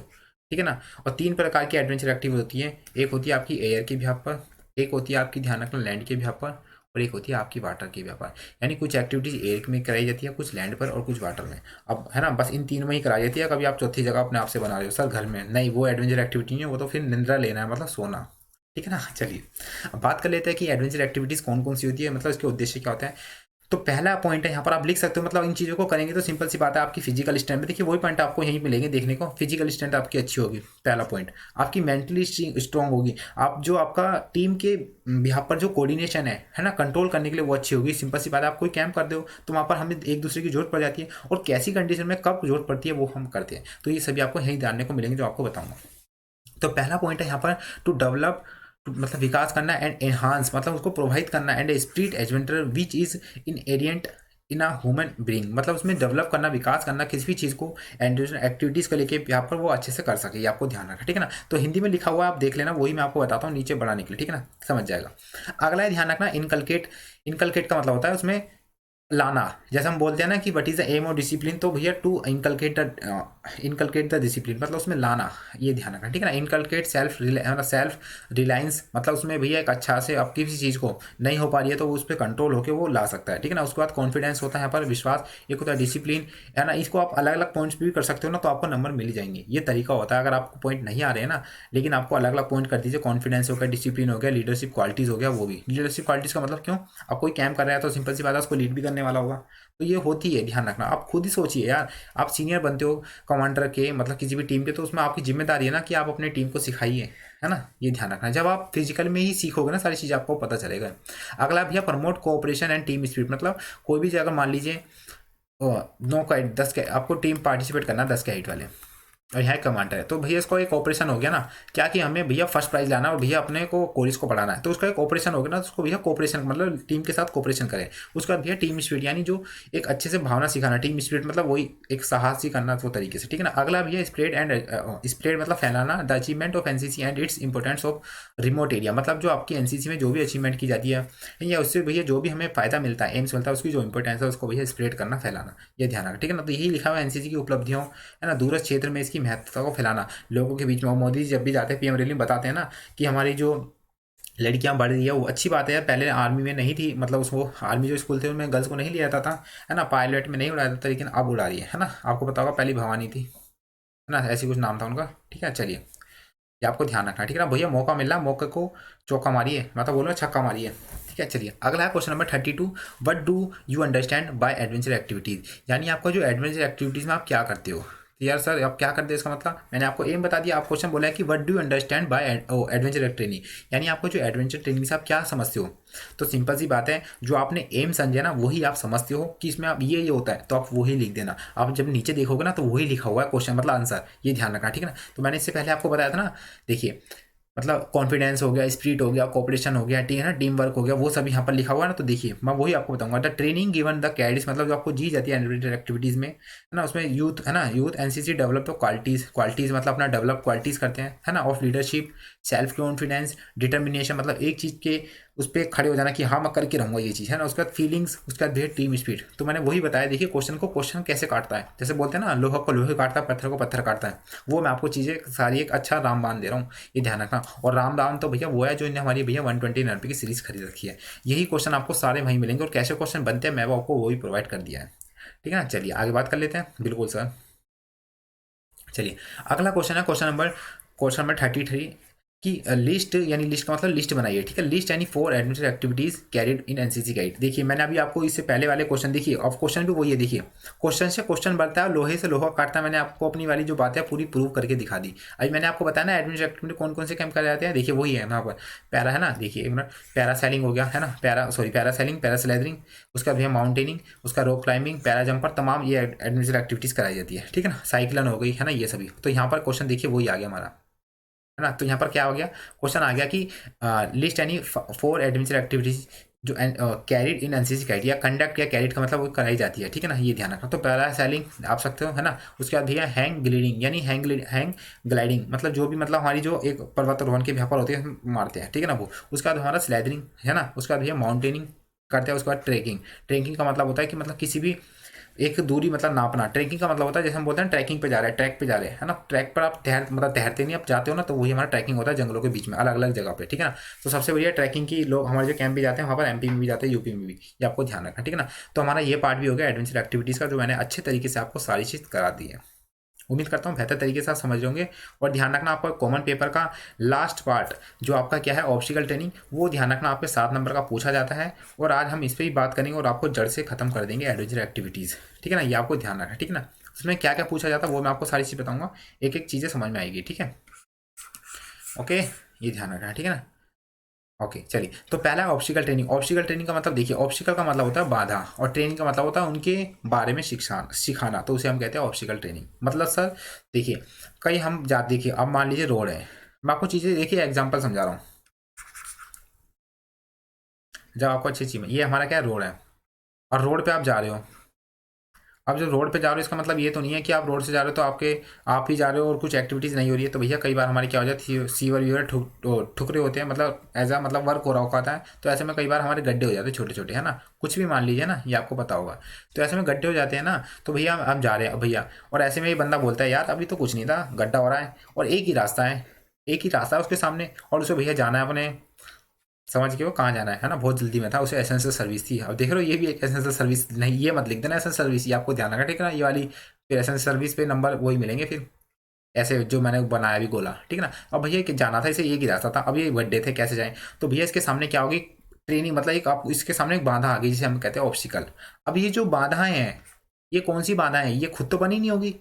ठीक है ना। और 3 प्रकार की एडवेंचर एक्टिविटी होती है, एक होती है आपकी एयर के बिहाफ पर, एक होती है आपकी ध्यान रखना लैंड के बिहाफ पर, और एक होती है आपकी वाटर के बिहाफ पर। यानी कुछ एक्टिविटीज़ एयर में कराई जाती है, कुछ लैंड पर और कुछ वाटर में। अब है ना, बस इन 3 में ही कराई जाती है। कभी आप चौथी जगह अपने आप से बना रहे हो सर घर में, नहीं, वो एडवेंचर एक्टिविटी नहीं है, वो तो फिर निंद्रा लेना है, मतलब सोना, ठीक है ना। चलिए अब बात कर लेते हैं कि एडवेंचर एक्टिविटीज़ कौन कौन सी होती है, मतलब इसके उद्देश्य क्या होता है। तो पहला पॉइंट है यहाँ पर आप लिख सकते हो, मतलब इन चीज़ों को करेंगे तो सिंपल सी बात है आपकी फिजिकल स्ट्रेंथ, देखिए वही पॉइंट आपको यहीं मिलेंगे देखने को। फिजिकल स्ट्रेंथ आपकी अच्छी होगी, पहला पॉइंट। आपकी मेंटली स्ट्रांग होगी, आप जो आपका टीम के यहाँ पर जो कोऑर्डिनेशन है ना, कंट्रोल करने के लिए वो अच्छी होगी। सिंपल सी बात है, आप कोई कैंप कर दो तो वहाँ पर हमें एक दूसरे की जरूरत पड़ जाती है, और कैसी कंडीशन में कब जरूरत पड़ती है वो हम करते हैं। तो ये सभी आपको यहीं जानने को मिलेंगे जो आपको बताऊंगा। तो पहला पॉइंट है यहाँ पर टू डेवलप, मतलब विकास करना, एंड एनहांस मतलब उसको प्रोवाइड करना, and spirit adventure which is inherent in a human brain, मतलब उसमें डेवलप करना, विकास करना किसी भी चीज़ को एक्टिविटीज़ को लेके यहाँ पर वो अच्छे से कर सके, ये आपको ध्यान रखना, ठीक है ना। तो हिंदी में लिखा हुआ है आप देख लेना, वही मैं आपको बताता हूँ नीचे बढ़ाने के लिए, ठीक है ना, समझ जाएगा। अगला है ध्यान रखना इनकलकेट। इनकलकेट का मतलब होता है उसमें लाना, जैसे हम बोलते हैं ना कि what is the aim of discipline, तो भैया टू इनकलकेट द डिसिप्लिन, मतलब उसमें लाना, ये ध्यान रखना, ठीक है ना। इनकलकेट सेल्फ रिलायंस, मतलब उसमें भैया एक अच्छा से आप किसी चीज़ को नहीं हो पा रही है तो उस पर कंट्रोल होकर वो ला सकता है, ठीक है ना। उसके बाद कॉन्फिडेंस होता है यहाँ पर, विश्वास, एक होता है डिसिप्लिन, है ना। इसको आप अलग अलग पॉइंट्स भी कर सकते हो ना, तो आपको नंबर मिल जाएंगे। ये तरीका होता है, अगर आपको पॉइंट नहीं आ रहे हैं ना, लेकिन आपको अलग अलग पॉइंट कर दीजिए, कॉन्फिडेंस हो गया, डिसिप्लिन हो गया, लीडरशिप क्वालिटीज़ हो गया। वो भी लीडरशिप क्वालिटीज़ का मतलब क्यों, अब कोई कैम्प कर रहा है तो सिंपल सी बात है उसको लीड भी करने वाला होगा, तो ये होती है, ध्यान रखना। आप खुद ही सोचिए यार, आप सीनियर बनते हो कमांडर के, मतलब किसी भी टीम के, तो उसमें आपकी जिम्मेदारी है ना कि आप अपने टीम को सिखाइए, है ना। ये ध्यान रखना, जब आप फिजिकल में ही सीखोगे ना सारी चीज़ आपको पता चलेगा। अगला भैया promote cooperation and team spirit, मतलब कोई भी जगह मान लीजिए 9 का 10 का आपको टीम पार्टिसिपेट करना 10 के हाइट वाले, और यहाँ कमांडर है, तो भैया इसको एक ऑपरेशन हो गया ना, क्या कि हमें भैया फर्स्ट प्राइज लाना और भैया अपने को कोरिस को पढ़ाना है, तो उसका एक ऑपरेशन हो गया ना, तो उसको भैया कोऑपरेशन मतलब टीम के साथ कोऑपरेशन करें। उसके बाद भैया टीम स्पिरिट, यानी जो एक अच्छे से भावना सिखाना, टीम स्पिरिट मतलब वही एक साहसी करना वो तरीके से, ठीक है ना। अगला भैया स्प्रेड मतलब फैलाना the achievement of NCC and its importance of remote area, मतलब जो आपकी एनसीसी में जो भी अचीवमेंट की जाती है या उससे भैया जो भी हमें फायदा मिलता है, एम्स मिलता है, उसकी जो इंपॉर्टेंस है उसको भैया स्प्रेड करना, फैलाना, ये ध्यान रखना, ठीक है ना। तो यही लिखा हुआ है एनसीसी की उपलब्धियों, है ना, दूरस्थ क्षेत्र में इसकी महत्वता को फैलाना लोगों के बीच में। और मोदी जी जब भी जाते हैं पीएम रैली में बताते हैं ना कि हमारी जो लड़कियां बढ़ रही है, वो अच्छी बात है यार। पहले आर्मी में नहीं थी, मतलब उसको आर्मी जो स्कूल थे उनमें गर्ल्स को नहीं लिया जाता था, है ना, पायलट में नहीं उड़ाया जाता था, लेकिन अब उड़ा रही है ना। आपको पता होगा पहली भवानी थी, है ना, ऐसी कुछ नाम था उनका, ठीक है। चलिए, ये आपको ध्यान रखना, ठीक है ना भैया। मौका मिल रहा, मौके को चौका मारिए, मतलब बोलो छक्का मारिए, ठीक है। चलिए, अगला है question number 32, what do you understand by adventure activities, यानी आपका जो एडवेंचर एक्टिविटीज में आप क्या करते हो। तो यार सर आप क्या करते हैं, इसका मतलब मैंने आपको एम बता दिया, आप क्वेश्चन बोला है कि what do you understand by adventure training, यानी आपको जो एडवेंचर ट्रेनिंग से आप क्या समझते हो। तो सिंपल सी बात है, जो आपने एम समझे ना वही आप समझते हो कि इसमें आप ये होता है, तो आप वही लिख देना। आप जब नीचे देखोगे ना तो वही लिखा हुआ है क्वेश्चन, मतलब आंसर, ये ध्यान रखना, ठीक है ना। तो मैंने इससे पहले आपको बताया था ना, देखिए, मतलब कॉन्फिडेंस हो गया, स्पिरिट हो गया, कोऑपरेशन हो गया, ठीक है ना, टीम वर्क हो गया, वो सब यहाँ पर लिखा हुआ है ना। तो देखिए मैं वही आपको बताऊंगा, the training given the cadets, मतलब जो आपको दी जाती है एडवेंचर एक्टिविटीज़ में, है ना, उसमें यूथ, है ना, यूथ एनसीसी डेवलप क्वालिटीज़ मतलब अपना डेवलप क्वालिटीज़ करते हैं, है ना, of leadership, self confidence, determination, मतलब एक चीज़ के उस पर खड़े हो जाना कि हाँ मैं करके रहूँगा ये चीज़, है ना। उसके बाद फीलिंग्स, उसके बाद टीम स्पिरिट। तो मैंने वही बताया, देखिए क्वेश्चन कैसे काटता है, जैसे बोलते हैं ना लोहा को लोहे काटता है, पत्थर को पत्थर काटता है, वो मैं आपको चीज़ें सारी एक अच्छा रामबाण दे रहा हूँ, ये ध्यान रखना। और राम तो भैया वो है जो इन्हें हमारी भैया 129 की सीरीज खरीद रखी है, यही क्वेश्चन आपको सारे वहीं मिलेंगे, और कैसे क्वेश्चन बनते हैं मैं वो आपको वही प्रोवाइड कर दिया है, ठीक है ना। चलिए आगे बात कर लेते हैं, बिल्कुल सर। चलिए, अगला क्वेश्चन है क्वेश्चन नंबर 33 की लिस्ट, यानी लिस्ट का मतलब लिस्ट बनाइए, ठीक है। लिस्ट यानी 4 adventure activities carried in NCC guide. देखिए मैंने अभी आपको इससे पहले वाले क्वेश्चन, देखिए अब क्वेश्चन भी वही है, देखिए क्वेश्चन से क्वेश्चन बढ़ता है, लोहे से लोहा काटता है। मैंने आपको अपनी वाली जो बात है पूरी प्रूव करके दिखा दी। अभी मैंने आपको बताया ना एडवेंचर एक्टिविटी कौन कौन से कैंप कराए जाते हैं, देखिए वही है यहाँ पर। पैरा है ना, देखिए एक मिनट, पैरासेलिंग हो गया, है ना, पैरासेलिंग, पैरास्लाइडिंग, उसका भैया माउंटेनिंग, उसका रॉक क्लाइंबिंग, पैरा जंपर, तमाम ये एडवेंचर एक्टिविटीज़ कराई जाती है, ठीक है ना। साइक्लिंग हो गई, है ना, ये सभी। तो यहाँ पर क्वेश्चन देखिए वही आ गया हमारा, है ना। तो यहाँ पर क्या हो गया, क्वेश्चन आ गया कि लिस्ट यानी 4 एडवेंचर एक्टिविटीज जो कैरिड इन एनसीसी गाइड, या कंडक्ट या कैरिड का मतलब वो कराई जाती है, ठीक है ना, ये ध्यान रखना। तो पैरासेलिंग आप सकते हो, है ना। उसके बाद भैया हैंग ग्लाइडिंग, यानी हैंग ग्लाइडिंग मतलब जो भी, मतलब हमारी जो एक पर्वतारोहण के यहाँ पर होती है, हम मारते हैं, ठीक है ना वो। उसके बाद हमारा स्लैदरिंग, है ना। उसके बाद भैया माउंटेनिंग करते हैं। उसके बाद ट्रेकिंग, ट्रेकिंग का मतलब होता है कि मतलब किसी भी एक दूरी मतलब नापना। ट्रैकिंग का मतलब होता है जैसे हम बोलते हैं ट्रैकिंग पे जा रहे हैं, ट्रैक पे जा रहे हैं, है ना। ट्रैक पर आप तैरते नहीं, आप जाते हो ना, तो वही हमारा ट्रैकिंग होता है जंगलों के बीच में अलग अलग जगह पे, ठीक है ना। तो सबसे बढ़िया ट्रैकिंग की लोग हमारे जो कैंप भी जाते हैं वहाँ पर, एमपी में भी जाते हैं, यूपी में भी, ये आपको ध्यान रखना, ठीक है ना। तो हमारा ये पार्ट भी हो गया एडवेंचर एक्टिविटीज़ का, जो मैंने अच्छे तरीके से आपको सारी चीज़ करा दी है। उम्मीद करता हूँ बेहतर तरीके से आप समझ होंगे। और ध्यान रखना, आपका कॉमन पेपर का लास्ट पार्ट जो आपका क्या है ऑब्स्टिकल ट्रेनिंग, वो ध्यान रखना आपके 7 नंबर का पूछा जाता है। और आज हम इस पर ही बात करेंगे और आपको जड़ से खत्म कर देंगे एडवेंचर एक्टिविटीज़, ठीक है ना। ये आपको ध्यान रखना, ठीक है ना। उसमें क्या क्या पूछा जाता है वो मैं आपको सारी चीज़ बताऊंगा, एक एक चीज़ें समझ में आएगी, ठीक है। ओके, ये ध्यान रखना, ठीक है ना। ओके चलिए, तो पहला है ऑब्स्टिकल ट्रेनिंग। ऑब्स्टिकल ट्रेनिंग का मतलब देखिए, ऑब्स्टिकल का मतलब होता है बाधा, और ट्रेनिंग का मतलब होता है उनके बारे में सिखाना, तो उसे हम कहते हैं ऑब्स्टिकल ट्रेनिंग। मतलब सर देखिए, कहीं हम जा, देखिए अब मान लीजिए रोड है, मैं आपको चीज़ें देखिए एग्जांपल समझा रहा हूँ, जब आपको अच्छी चीज़ में, ये हमारा क्या है रोड है, और रोड पे आप जा रहे हो, आप जब रोड पे जा रहे हो इसका मतलब ये तो नहीं है कि आप रोड से जा रहे हो तो आप ही जा रहे हो और कुछ एक्टिविटीज़ नहीं हो रही है। तो भैया कई बार हमारी क्या हो जाती है, सीवर वीवर ठुकरे होते हैं, मतलब एज आ मतलब वर्क हो रहा होता है, तो ऐसे में कई बार हमारे गड्ढे हो जाते हैं छोटे छोटे, है ना, कुछ भी मान लीजिए ना, ये आपको पता होगा। तो ऐसे में गड्ढे हो जाते हैं ना, तो भैया हम जा रहे हैं भैया, और ऐसे में ये बंदा बोलता है यार अभी तो कुछ नहीं था, गड्ढा हो रहा है और एक ही रास्ता है, एक ही रास्ता है उसके सामने, और उसे भैया जाना है अपने, समझ के वो कहाँ जाना है ना, बहुत जल्दी में था, उसे एसेंशियल सर्विस थी। अब देख रहे हो ये भी एक एसेंशियल सर्विस, नहीं ये मत लिख देना एसेंशियल सर्विस, ये आपको ध्यान रखना ठीक है ना, ये वाली फिर एसेंशियल सर्विस पे नंबर वही मिलेंगे फिर, ऐसे जो मैंने बनाया भी गोला, ठीक है ना। अब भैया जाना था इसे, ये की रास्ता था, अब ये बर्थडे थे कैसे जाएं, तो भैया इसके सामने क्या होगी, ट्रेनिंग मतलब एक आप इसके सामने एक बाधा आ गई जिसे हम कहते हैं ऑब्स्टिकल। अब ये जो बाधाएं हैं, ये कौन सी बाधाएं हैं, ये खुद तो बनी नहीं होगी,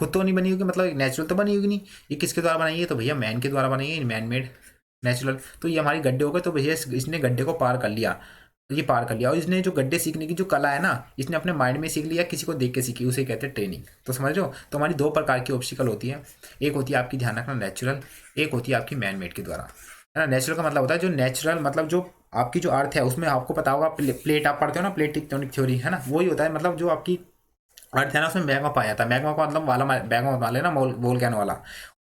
खुद तो नहीं बनी होगी, मतलब नेचुरल तो बनी होगी नहीं, ये किसके द्वारा बनाई है, तो भैया मैन के द्वारा बनाई है, मैन मेड नेचुरल। तो ये हमारी गड्ढे हो गए, तो भैया इसने गड्ढे को पार कर लिया, ये पार कर लिया, और इसने जो गड्ढे सीखने की जो कला है ना, इसने अपने माइंड में सीख लिया, किसी को देख के सीखी, उसे कहते हैं ट्रेनिंग। तो समझ रहे हो, तो हमारी दो प्रकार की ऑब्स्टिकल होती है, एक होती है आपकी ध्यान रखना नेचुरल, एक होती है आपकी मैन मेड के द्वारा, है ना। नेचुरल का मतलब होता है जो नेचुरल, मतलब जो आपकी जो अर्थ है उसमें आपको पता होगा, प्लेट आप पढ़ते हो ना, प्लेट टेक्टोनिक थ्योरी, है ना, वही होता है, मतलब जो आपकी अर्थ है ना उसमें मैग्मा पाया जाता है, मैग्मा का मतलब वाला मैग्मा वाले ना वोल्केनो वाला,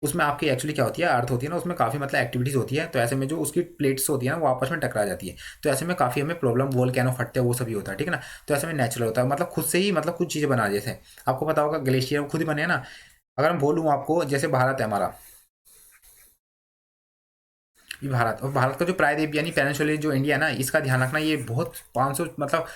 उसमें आपकी एक्चुअली क्या होती है, अर्थ होती है ना, उसमें काफ़ी मतलब एक्टिविटीज़ होती है, तो ऐसे में जो उसकी प्लेट्स होती है ना वो आपस में टकरा जाती है, तो ऐसे में काफ़ी हमें प्रॉब्लम, वोल्केनो फटते हैं वो सभी होता है, ठीक है ना। तो ऐसे में नेचुरल होता है, मतलब खुद से ही मतलब कुछ चीज़ें बना, जैसे आपको पता होगा ग्लेशियर खुद ही बने हैं ना। अगर मैं बोलूँ आपको, जैसे भारत है हमारा, ये भारत, और भारत का जो प्रायद्वीप यानी पेनिनसुला जो इंडिया है ना, इसका ध्यान रखना, ये बहुत 500 मतलब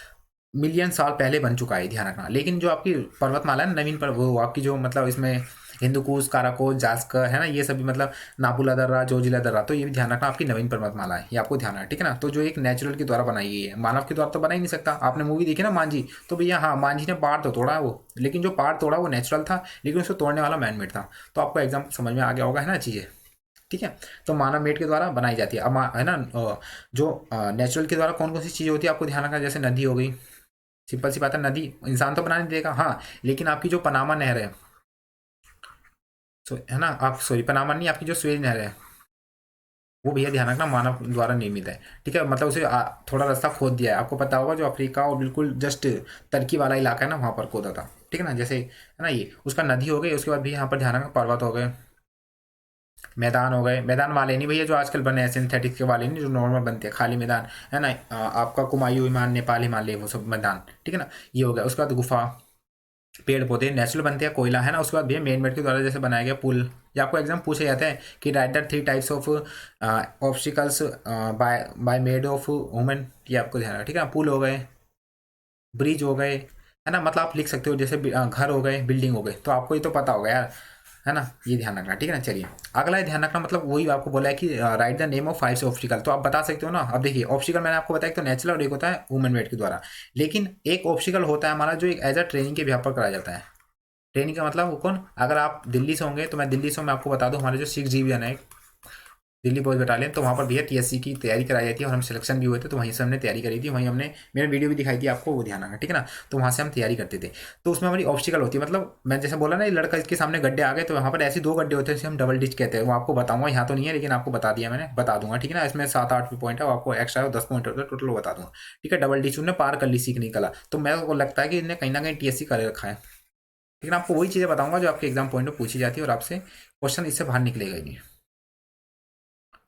मिलियन साल पहले बन चुका है, ध्यान रखना। लेकिन जो आपकी पर्वतमाला है ना, नवीन पर वो आपकी जो मतलब इसमें हिंदुकुश, काराकोस, जास्कर, है ना, ये सभी मतलब नापुला दर्रा, जोजिला दर्रा, तो ये भी ध्यान रखना आपकी नवीन पर्वतमाला है, ये आपको ध्यान रखना, ठीक है ना। तो जो एक नेचुरल के द्वारा बनाई गई है, मानव के द्वारा तो बना ही नहीं सकता। आपने मूवी देखी ना मांझी, तो भैया हाँ मांझी ने पहाड़ तो तोड़ा है वो, लेकिन जो पहाड़ तोड़ा वो नेचुरल था, लेकिन उसको तोड़ने वाला मैनमेड था। तो आपको एग्जाम समझ में आ गया होगा, है ना चीज़ें, ठीक है। तो मानव मेड के द्वारा बनाई जाती है, अब है ना, जो नेचुरल के द्वारा कौन कौन सी चीज़ें होती है आपको ध्यान रखना, जैसे नदी हो गई, सिंपल सी बात है, नदी इंसान तो बना नहीं देगा, हाँ, लेकिन आपकी जो पनामा नहर है, है ना, आप सॉरी पनामा नहीं, आपकी जो स्वेज नहर है, वो भैया ध्यान रखना मानव द्वारा निर्मित है, ठीक है। मतलब उसे थोड़ा रास्ता खोद दिया है, आपको पता होगा जो अफ्रीका और बिल्कुल जस्ट टर्की वाला इलाका है ना, वहाँ पर खोदा था, ठीक है ना, जैसे है ना, ये उसका नदी हो गई, उसके बाद भी यहाँ पर ध्यान रखना पर्वत हो गए, मैदान हो गए, मैदान वाले नहीं भैया जो आजकल बने हैं सिंथेटिक के वाले नहीं, जो नॉर्मल बनते हैं खाली मैदान, है ना, आपका कुमायूं विमान, नेपाल हिमालय, वो सब मैदान, ठीक है ना, ये हो गया। उसके बाद गुफा, पेड़ पौधे नेचुरल बनते हैं, कोयला, है ना। उसके बाद भैया मेन मेड के द्वारा जैसे बनाया गया पुल, या आपको एग्जाम पूछा जाता है कि write the 3 types of obstacles by by made of women, ये आपको ध्यान रखना, ठीक है। पुल हो गए, ब्रिज हो गए, है ना, मतलब आप लिख सकते हो जैसे घर हो गए, बिल्डिंग हो गए, तो आपको ये तो पता होगा यार, है ना, ये ध्यान रखना, ठीक है ना। चलिए अगला है ध्यान रखना, मतलब वही आपको बोला है कि write the name of 5 obstacle, तो आप बता सकते हो ना। अब देखिए ऑब्स्टिकल मैंने आपको बताया, एक तो नेचुरल और एक होता है वुमेन मेड के द्वारा, लेकिन एक ऑब्स्टिकल होता है हमारा जो एक एज अ ट्रेनिंग के व्यापार कराया जाता है। ट्रेनिंग का मतलब वो कौन, अगर आप दिल्ली से होंगे तो मैं दिल्ली से मैं आपको बता दूं, हमारे जो 6 GBN है दिल्ली पुलिस बटालियन, तो वहाँ पर भैया टीएससी की तैयारी कराई जाती है, और हम सिलेक्शन भी हुए थे, तो वहीं से हमने तैयारी करी थी, वहीं हमने मैंने वीडियो भी दिखाई थी आपको, वो ध्यान रखना, ठीक है ना। तो वहाँ से हम तैयारी करते थे, तो उसमें हमारी ऑब्स्टिकल होती है, मतलब मैं जैसे बोला ना, ये लड़का इसके सामने गड्ढे आ गए, तो वहाँ पर ऐसे 2 गड्ढे होते हैं जिसे हम डबल डिच कहते हैं, वो आपको बताऊंगा, यहाँ तो नहीं है लेकिन आपको बता दिया मैंने, बता दूंगा, ठीक है ना। इसमें 7-8 पॉइंट है, वो आपको एक्स्ट्रा 10 पॉइंट होता है, टोटल बता दूंगा, ठीक है। डबल डिच उन्हें पार कर ली सीखने की कला, तो मेरे को लगता है कि इन्हें कहीं ना कहीं टीएससी कर रखा है, लेकिन आपको वही चीज़ें बताऊंगा जो आपके एग्जाम पॉइंट में पूछी जाती है, और आपसे क्वेश्चन इससे बाहर निकलेगा ही नहीं,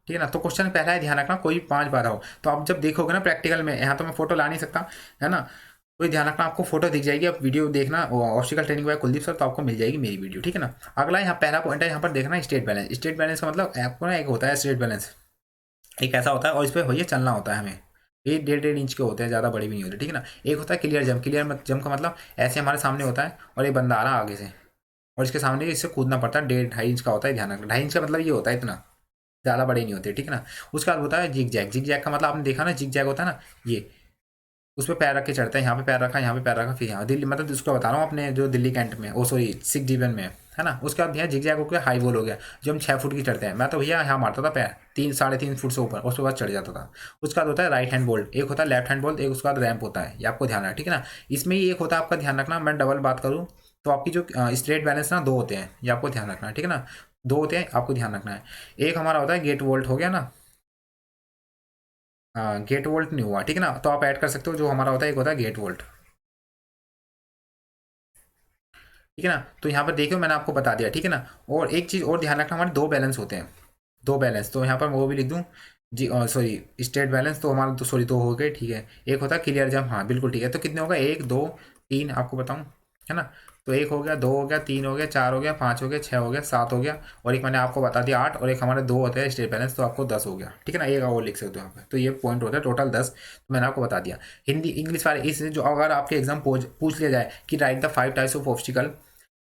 ठीक है ना। तो क्वेश्चन पहला है ध्यान रखना, कोई 5 बार हो, तो आप जब देखोगे ना प्रैक्टिकल में, यहाँ तो मैं फोटो ला नहीं सकता, है ना, तो ध्यान रखना आपको फोटो दिख जाएगी, आप वीडियो देखना obstacle training bye Kuldeep sir, तो आपको मिल जाएगी मेरी वीडियो, ठीक है ना। अगला यहाँ पहला पॉइंट है, यहाँ पर देखना स्टेट बैलेंस, स्टेट बैलेंस का मतलब आपको ना एक होता है स्टेट बैलेंस, एक ऐसा होता है और इस पर भैया चलना होता है हमें, ये 1.5-1.5 इंच के होते हैं, ज़्यादा बड़े भी नहीं होते, ठीक है ना। एक होता है क्लियर जंप, क्लियर जंप का मतलब ऐसे हमारे सामने होता है और ये बंदा आ रहा है आगे से, और इसके सामने इससे कूदना पड़ता है, 1.5-2.5 इंच का होता है, ध्यान रखना। 2.5 इंच का मतलब ये होता है इतना, ज़्यादा बड़े नहीं होते, ठीक है ना। उसके बाद होता है जिग जैग, जिग जैग का मतलब आपने देखा ना, जिग जैग होता है ना, ये उस पर पैर रख के चढ़ते हैं, यहाँ पे पैर रखा, यहाँ पे पैर रखा, फिर यहाँ दिल्ली, मतलब उसको बता रहा हूँ अपने जो दिल्ली कैंट में, ओ सॉरी 6 GBN में, है ना। उसके बाद भैया जिग जैग हो गया, हाई वॉल हो गया, जो हम 6 फुट की चढ़ते हैं, मैं तो भैया यहाँ मारता था पैर 3-3.5 फुट से ऊपर, उसके बाद चढ़ जाता था। उसके बाद होता है राइट हैंड बोल्ट, एक होता है लेफ्ट हैंड बोल्ट, एक उसके बाद रैंप होता है, ये आपको ध्यान रखना, ठीक है ना। इसमें ही एक होता है आपका ध्यान रखना, मैं डबल बात करूँ तो आपकी जो स्ट्रेट बैलेंस ना 2 होते हैं, ये आपको ध्यान रखना है, ठीक है ना। 2 होते हैं, आपको ध्यान रखना है। एक हमारा होता है गेट वोल्ट, हो गया ना, हाँ गेट वोल्ट नहीं हुआ, ठीक है ना, तो आप ऐड कर सकते हो, जो हमारा होता है एक होता है गेट वोल्ट, ठीक है ना। तो यहाँ पर देखियो मैंने आपको बता दिया, ठीक है ना। और एक चीज़ और ध्यान रखना, हमारे 2 बैलेंस होते हैं, 2 बैलेंस, तो यहाँ पर मैं वो भी लिख दूँ जी, सॉरी स्टेट बैलेंस तो हमारा तो सॉरी 2 हो गए, ठीक है। एक होता है क्लियर जम, हाँ बिल्कुल ठीक है। तो कितने होगा, 1 2 3 आपको बताऊँ, है ना। तो 1 हो गया, 2 हो गया, 3 हो गया, 4 हो गया, 5 हो गया, 6 हो गया, 7 हो गया, और एक मैंने आपको बता दिया 8, और एक हमारे 2 होते हैं स्टेट बैलेंस, तो आपको 10 हो गया, ठीक है ना। एक और लिख सकते हो यहाँ पे, तो ये पॉइंट होता है टोटल 10, तो मैंने आपको बता दिया। हिंदी इंग्लिश वाले इस जो अगर आपके एग्जाम पूछ लिया जाए कि write the 5 types of obstacle,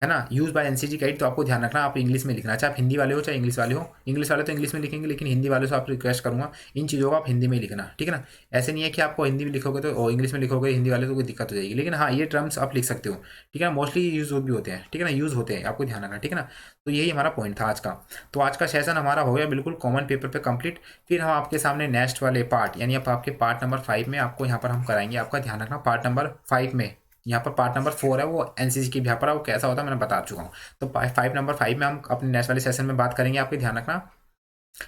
है ना, यूज बाय एनसीजी गाइड, तो आपको ध्यान रखना आप इंग्लिश में लिखना, चाहे आप हिंदी वाले हो चाहे इंग्लिश वाले हो। इंग्लिश वाले तो इंग्लिश में लिखेंगे, लेकिन हिंदी वाले से आप रिक्वेस्ट करूंगा इन चीज़ों को आप हिंदी में ही लिखना, ठीक है ना। ऐसे नहीं है कि आपको हिंदी में लिखोगे तो और इंग्लिश में लिखोगे हिंदी वाले तो कोई दिक्कत हो जाएगी, लेकिन हाँ ये टर्म्स आप लिख सकते हो, ठीक है। मोस्टली यूज भी होते हैं, ठीक है ना, यूज होते हैं, आपको ध्यान रखना, ठीक है ना। तो यही हमारा पॉइंट था आज का। तो आज का सेशन हमारा हो गया बिल्कुल कॉमन पेपर पे कंप्लीट। फिर हम आपके सामने नेक्स्ट वाले पार्ट, यानी आप आपके पार्ट नंबर 5 में आपको यहाँ पर हम कराएंगे, आपका ध्यान रखना पार्ट नंबर 5 में। यहाँ पर पार्ट नंबर 4 है वो एनसीसी की, यहाँ पर वो कैसा होता है मैंने बता चुका हूँ। तो 5 नंबर 5 में हम अपने नेक्स्ट वाले सेशन में बात करेंगे, आपके ध्यान रखना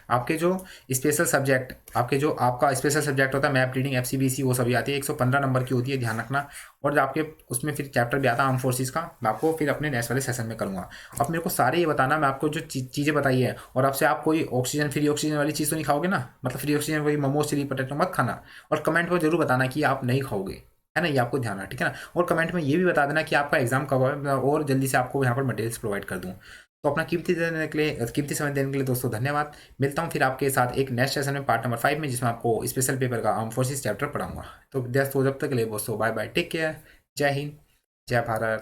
आपके जो स्पेशल सब्जेक्ट, आपके जो आपका स्पेशल सब्जेक्ट होता है मैप रीडिंग एफसीबीसी वो सभी आती है, 115 नंबर की होती है, ध्यान रखना। और जो आपके उसमें फिर चैप्टर भी आता है आर्म फोर्सेस का, मैं आपको फिर अपने नेक्स्ट वाले सेशन में करूँगा। अब मेरे को सारे ये बताना, मैं आपको जो चीज़ें बताई है, और आपसे आप कोई ऑक्सीजन फ्री ऑक्सीजन वाली चीज़ तो नहीं खाओगे ना, मतलब फ्री ऑक्सीजन वही मोमोज चिली पटेटो मत खाना। और कमेंट में जरूर बताना कि आप नहीं खाओगे, है ना, ये आपको ध्यान रखना, ठीक है ना। और कमेंट में ये भी बता देना कि आपका एग्जाम कब है, और जल्दी से आपको यहाँ पर मटेरियल्स प्रोवाइड कर दूँ। तो अपना कीमती समय देने के लिए दोस्तों धन्यवाद। मिलता हूँ फिर आपके साथ एक नेक्स्ट सेशन में पार्ट नंबर 5 में, जिसमें आपको स्पेशल पेपर का आर्म फोर्सेस चैप्टर पढ़ाऊंगा। तो दोस्तों जब तक के लिए दोस्तों बाय बाय, टेक केयर, जय हिंद, जय भारत।